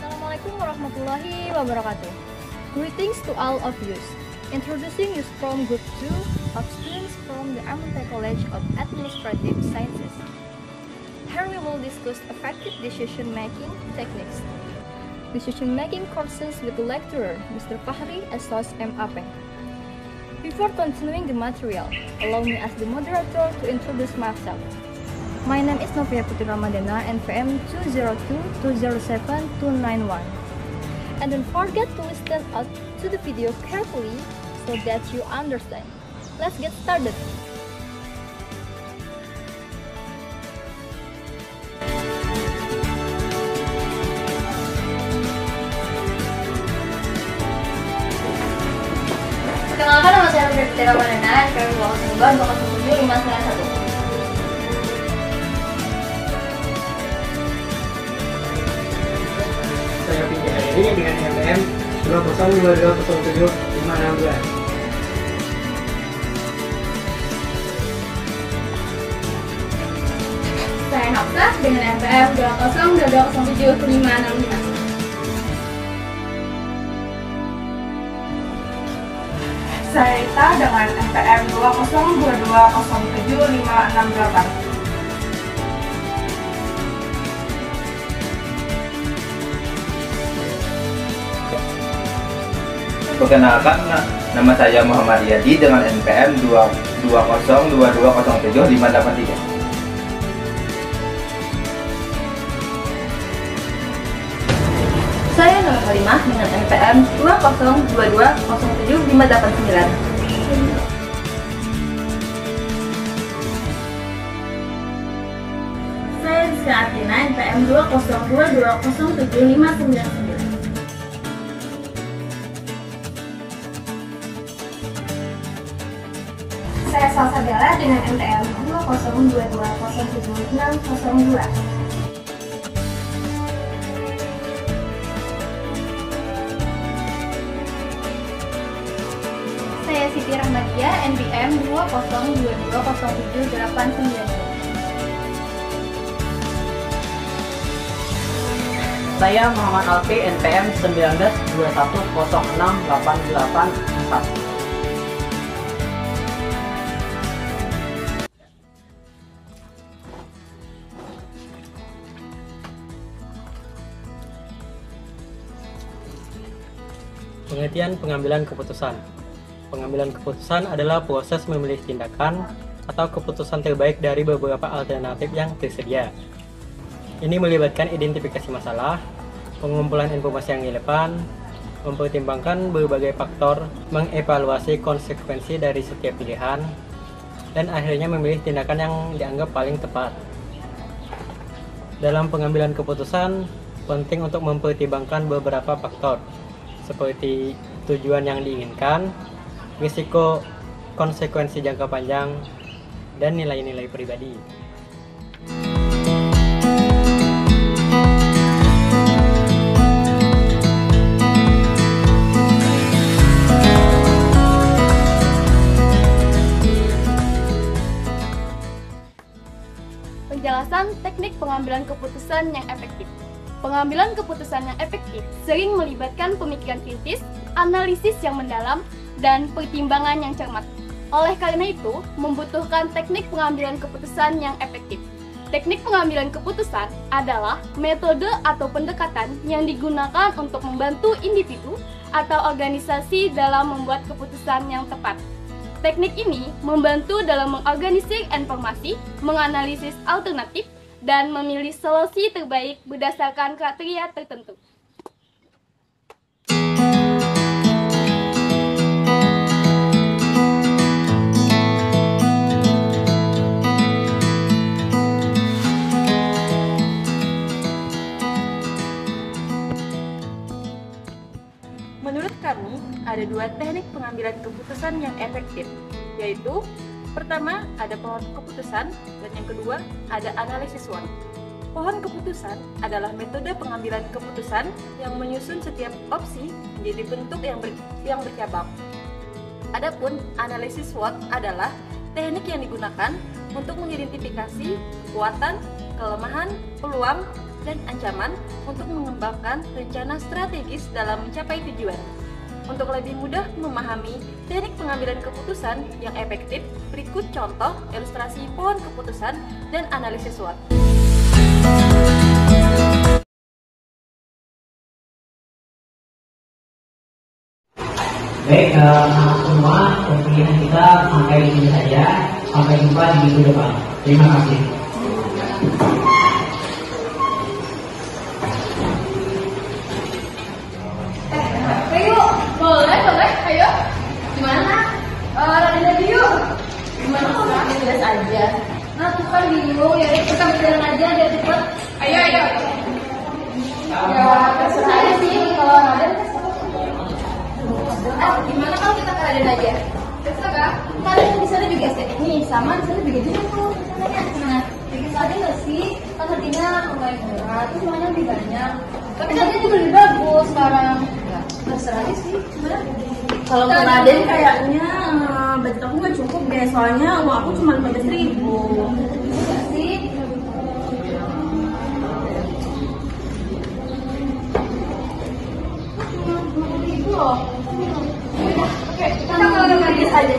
Assalamualaikum warahmatullahi wabarakatuh. Greetings to all of you. Introducing you from Group 2 of students from the Amonte College of Administrative Sciences. Here we will discuss effective decision-making techniques. Decision-making courses with the lecturer, Mr. Fahri Esos MAP. Before continuing the material, allow me as the moderator to introduce myself. My name is Novia Putri Ramadana, NPM 20207-291. And don't forget to listen out to the video carefully so that you understand. Let's get started. Perkenalkan, nama saya Novia Putri Ramadana, NPM 207-591. Saya Pinky Hairi dengan NPM 202207562. Saya Nafsah dengan NPM 202207565. Saya Rita dengan NPM 202207568. Perkenalkan, nama saya Muhammad Yadi dengan NPM 2202207-583. Saya Nur Halimah dengan NPM 202207589. Saya Rizka Artina, NPM 202207599. Saya Salsa Bella dengan NPM 202207602. Saya Siti Rahmadia, NPM 202207892. Saya Muhammad Alfi, NPM 1921068884. Pengertian pengambilan keputusan. Pengambilan keputusan adalah proses memilih tindakan atau keputusan terbaik dari beberapa alternatif yang tersedia. Ini melibatkan identifikasi masalah, pengumpulan informasi yang relevan, mempertimbangkan berbagai faktor, mengevaluasi konsekuensi dari setiap pilihan, dan akhirnya memilih tindakan yang dianggap paling tepat. Dalam pengambilan keputusan, penting untuk mempertimbangkan beberapa faktor, seperti tujuan yang diinginkan, risiko, konsekuensi jangka panjang, dan nilai-nilai pribadi. Penjelasan teknik pengambilan keputusan yang efektif. Pengambilan keputusan yang efektif sering melibatkan pemikiran kritis, analisis yang mendalam, dan pertimbangan yang cermat. Oleh karena itu, membutuhkan teknik pengambilan keputusan yang efektif. Teknik pengambilan keputusan adalah metode atau pendekatan yang digunakan untuk membantu individu atau organisasi dalam membuat keputusan yang tepat. Teknik ini membantu dalam mengorganisir informasi, menganalisis alternatif, dan memilih solusi terbaik berdasarkan kriteria tertentu. Menurut kami, ada dua teknik pengambilan keputusan yang efektif, yaitu pertama, ada pohon keputusan, dan yang kedua, ada analisis SWOT. Pohon keputusan adalah metode pengambilan keputusan yang menyusun setiap opsi menjadi bentuk yang bercabang. Adapun analisis SWOT adalah teknik yang digunakan untuk mengidentifikasi kekuatan, kelemahan, peluang, dan ancaman untuk mengembangkan rencana strategis dalam mencapai tujuan. Untuk lebih mudah memahami teknik pengambilan keputusan yang efektif, berikut contoh ilustrasi pohon keputusan dan analisis SWOT. Baik, semua kegiatan kita sampai di sini saja. Sampai jumpa di minggu depan. Terima kasih. Boleh, ayo. Gimana? Raden aja yuk. Gimana kok nggak jelas aja? Nah, tuh kan bingung ya. Kita berjalan aja biar cepet. Ayo. Ya, terserah aja sih kalau Raden. Gimana kalau kita ke Raden aja? Terserah kak. Kalian di sana juga estetik nih, sama di sana juga gitu tuh. Nah, bikin tadi nggak sih? Kan harganya lumayan murah, tuh semuanya lebih banyak. Tapi harganya juga lebih bagus sekarang. Terserah aja sih, Kalau ke Raden kayaknya budget aku nggak cukup deh, soalnya uang aku cuma 15.000. Bisa sih. Itu loh. Oke, kita ngegas aja.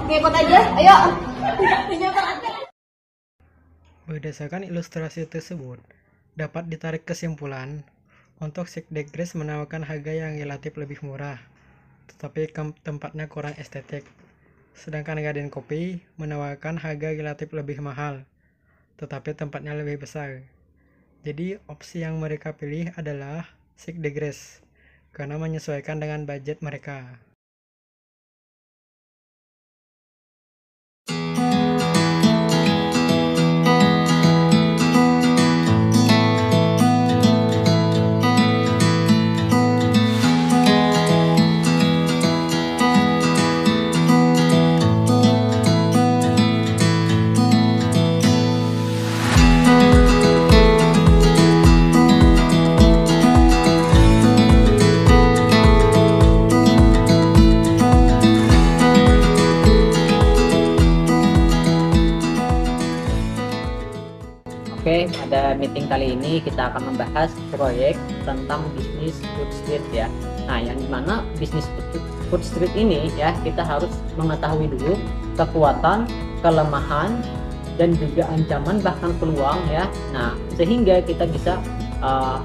Ngikut aja, ayo. Berdasarkan ilustrasi tersebut, dapat ditarik kesimpulan untuk Sigdegres menawarkan harga yang relatif lebih murah, tetapi tempatnya kurang estetik. Sedangkan Raden Kopi menawarkan harga relatif lebih mahal, tetapi tempatnya lebih besar. Jadi opsi yang mereka pilih adalah Sigdegres, karena menyesuaikan dengan budget mereka. Oke, pada meeting kali ini kita akan membahas proyek tentang bisnis food street ya. Nah, yang dimana bisnis food street ini ya, kita harus mengetahui dulu kekuatan, kelemahan, dan juga ancaman bahkan peluang ya. Nah, sehingga kita bisa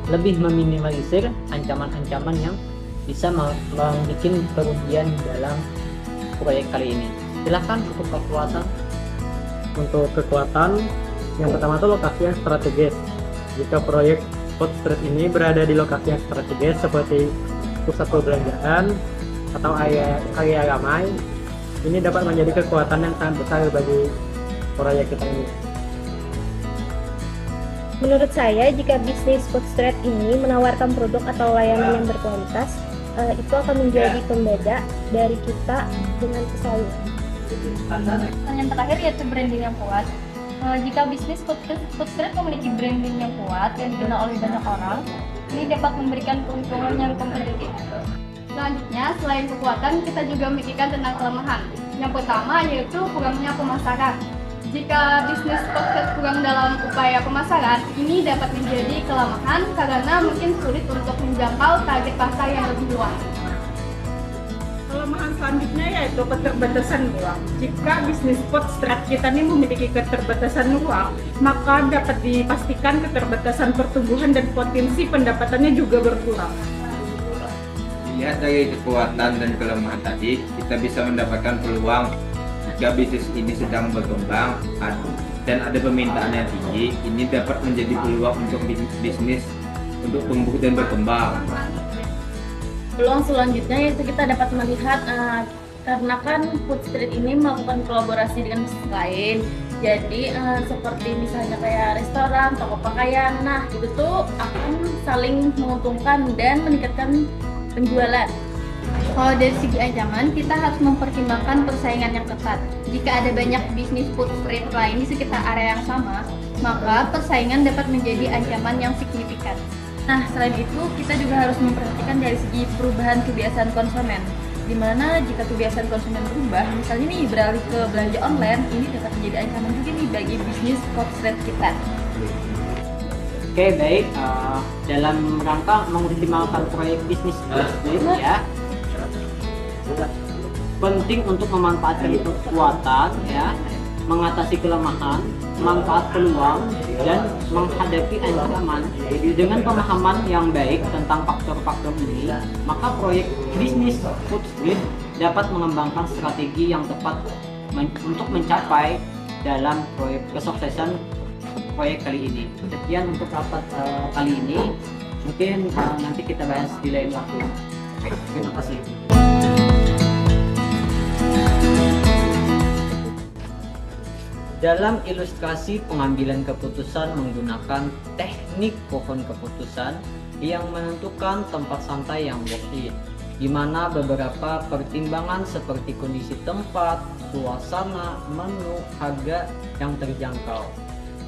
lebih meminimalisir ancaman-ancaman yang bisa membuat kerugian dalam proyek kali ini. Silahkan untuk kekuatan. Untuk kekuatan, yang pertama itu lokasi yang strategis. Jika proyek food street ini berada di lokasi yang strategis seperti pusat perbelanjaan atau area ramai, ini dapat menjadi kekuatan yang sangat besar bagi proyek kita ini. Menurut saya, jika bisnis food street ini menawarkan produk atau layanan yang berkualitas, itu akan menjadi pembeda dari kita dengan pesaing. Yang terakhir yaitu branding yang kuat. Jika bisnis food street memiliki branding yang kuat dan dikenal oleh banyak orang, ini dapat memberikan keuntungan yang kompetitif. Selanjutnya, selain kekuatan, kita juga memikirkan tentang kelemahan. Yang pertama yaitu kurangnya pemasaran. Jika bisnis food street kurang dalam upaya pemasaran, ini dapat menjadi kelemahan karena mungkin sulit untuk menjangkau target pasar yang lebih luas. Kalau kelemahan selanjutnya yaitu keterbatasan ruang. Jika bisnis food street kita ini memiliki keterbatasan ruang, maka dapat dipastikan keterbatasan pertumbuhan dan potensi pendapatannya juga berkurang. Dilihat dari kekuatan dan kelemahan tadi, kita bisa mendapatkan peluang jika bisnis ini sedang berkembang dan ada permintaan yang tinggi. Ini dapat menjadi peluang untuk bisnis untuk tumbuh dan berkembang. Peluang selanjutnya yaitu kita dapat melihat karena kan food street ini melakukan kolaborasi dengan bisnis lain. Jadi seperti misalnya kayak restoran, toko pakaian, nah itu tuh akan saling menguntungkan dan meningkatkan penjualan. Kalau dari segi ancaman, kita harus mempertimbangkan persaingan yang ketat. Jika ada banyak bisnis food street lain di sekitar area yang sama, maka persaingan dapat menjadi ancaman yang signifikan. Nah, selain itu kita juga harus memperhatikan dari segi perubahan kebiasaan konsumen. Dimana jika kebiasaan konsumen berubah, misalnya nih beralih ke belanja online, ini dapat menjadi ancaman juga nih bagi bisnis food street kita. Oke, baik. Dalam rangka mengoptimalkan proyek bisnis food ya, penting untuk memanfaatkan kekuatan ya, mengatasi kelemahan, manfaat peluang, dan menghadapi ancaman. Dengan pemahaman yang baik tentang faktor-faktor ini, maka proyek bisnis food street dapat mengembangkan strategi yang tepat untuk mencapai dalam proyek kesuksesan proyek kali ini. Sekian untuk rapat kali ini. Mungkin nanti kita bahas di lain waktu. Oke, terima kasih. Dalam ilustrasi pengambilan keputusan menggunakan teknik pohon keputusan yang menentukan tempat santai yang worth it, di mana beberapa pertimbangan seperti kondisi tempat, suasana, menu, harga yang terjangkau.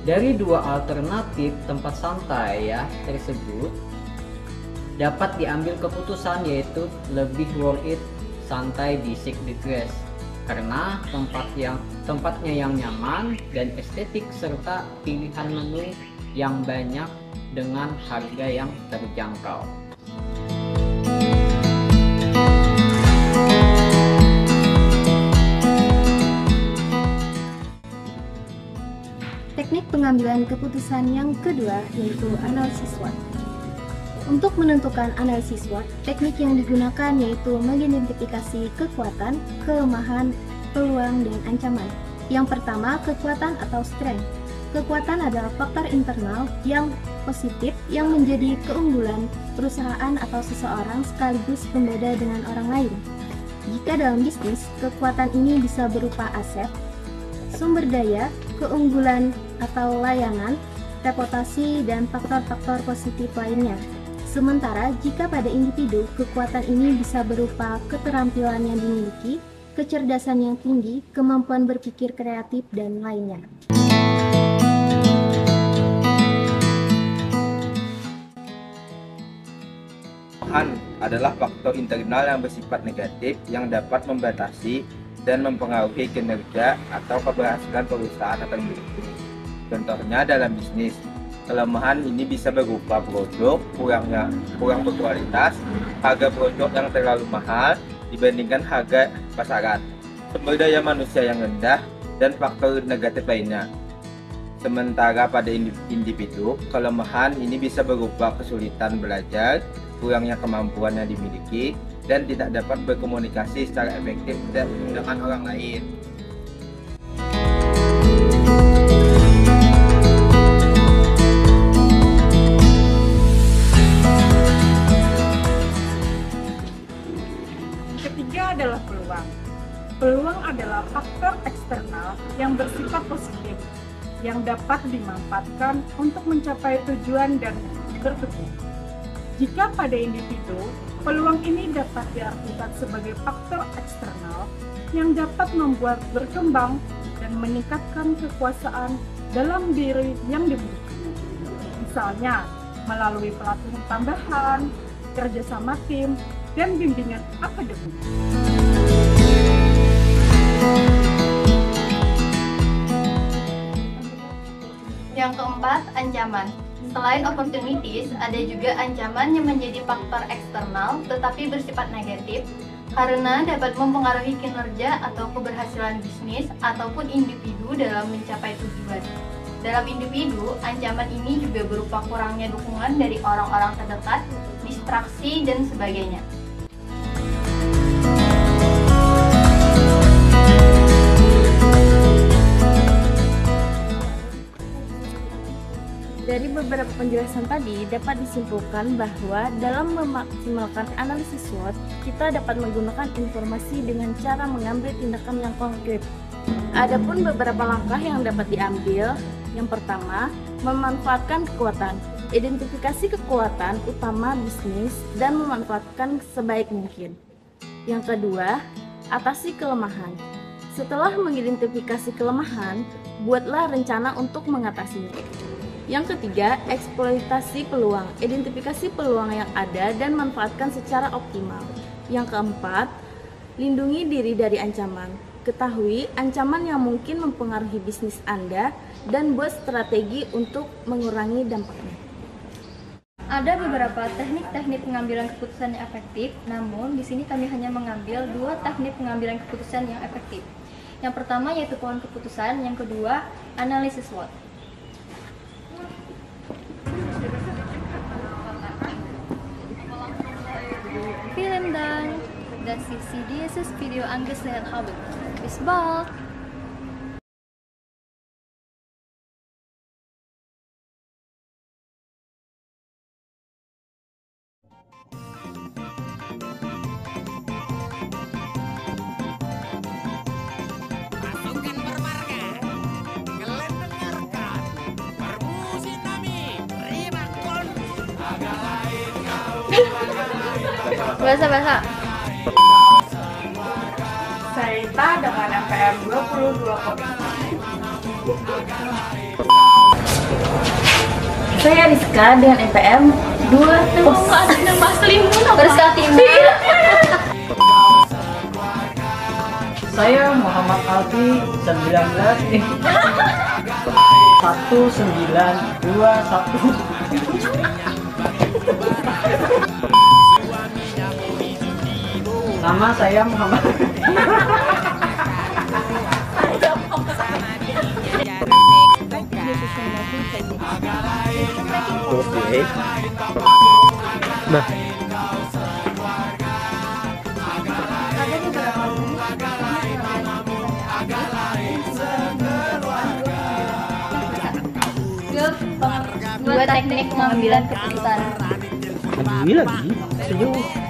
Dari dua alternatif tempat santai ya tersebut dapat diambil keputusan yaitu lebih worth it santai di Secret Grass karena tempatnya yang nyaman dan estetik serta pilihan menu yang banyak dengan harga yang terjangkau. Teknik pengambilan keputusan yang kedua yaitu analisis SWOT. Untuk menentukan analisis SWOT, teknik yang digunakan yaitu mengidentifikasi kekuatan, kelemahan, peluang, dan ancaman. Yang pertama, kekuatan atau strength. Kekuatan adalah faktor internal yang positif yang menjadi keunggulan perusahaan atau seseorang sekaligus pembeda dengan orang lain. Jika dalam bisnis, kekuatan ini bisa berupa aset, sumber daya, keunggulan atau layanan, reputasi, dan faktor-faktor positif lainnya. Sementara jika pada individu, kekuatan ini bisa berupa keterampilan yang dimiliki, kecerdasan yang tinggi, kemampuan berpikir kreatif, dan lainnya. Kelemahan adalah faktor internal yang bersifat negatif yang dapat membatasi dan mempengaruhi kinerja atau keberhasilan perusahaan atau individu. Contohnya dalam bisnis, kelemahan ini bisa berupa produk kurang berkualitas, harga produk yang terlalu mahal dibandingkan harga pasaran, sumber daya manusia yang rendah, dan faktor negatif lainnya. Sementara pada individu, kelemahan ini bisa berupa kesulitan belajar, kurangnya kemampuan yang dimiliki, dan tidak dapat berkomunikasi secara efektif dengan orang lain. Ketiga adalah peluang. Peluang adalah faktor eksternal yang bersifat positif yang dapat dimanfaatkan untuk mencapai tujuan dan berkembang. Jika pada individu, peluang ini dapat diartikan sebagai faktor eksternal yang dapat membuat berkembang dan meningkatkan kekuasaan dalam diri yang dimiliki. Misalnya, melalui pelatihan tambahan, kerjasama tim, dan bimbingan akademik. Yang keempat, ancaman. Selain opportunities, ada juga ancaman yang menjadi faktor eksternal tetapi bersifat negatif. karena dapat mempengaruhi kinerja atau keberhasilan bisnis ataupun individu dalam mencapai tujuan. Dalam individu, ancaman ini juga berupa kurangnya dukungan dari orang-orang terdekat, distraksi, dan sebagainya. Dari beberapa penjelasan tadi dapat disimpulkan bahwa dalam memaksimalkan analisis SWOT, kita dapat menggunakan informasi dengan cara mengambil tindakan yang konkret. Adapun beberapa langkah yang dapat diambil, yang pertama, memanfaatkan kekuatan. Identifikasi kekuatan utama bisnis dan memanfaatkan sebaik mungkin. Yang kedua, atasi kelemahan. Setelah mengidentifikasi kelemahan, buatlah rencana untuk mengatasinya. Yang ketiga, eksploitasi peluang. Identifikasi peluang yang ada dan manfaatkan secara optimal. Yang keempat, lindungi diri dari ancaman. Ketahui ancaman yang mungkin mempengaruhi bisnis Anda dan buat strategi untuk mengurangi dampaknya. Ada beberapa teknik-teknik pengambilan keputusan yang efektif, namun di sini kami hanya mengambil 2 teknik pengambilan keputusan yang efektif. Yang pertama yaitu pohon keputusan, yang kedua analisis SWOT. Vielen Dank. Das ist dieses Video angesehen haben. Bis bald. Pasukan bermarga, kalian dengarkan permusin kami, Rimakon. Bahasa. Saita dengan MPM 22 Saya Rizka dengan NPM 2. Rizka Timur. Saya Muhammad Alfi 1921. Nama saya Muhammad. Oke. Nah, Ada beberapa dua teknik pengambilan keputusan. lagi sejauh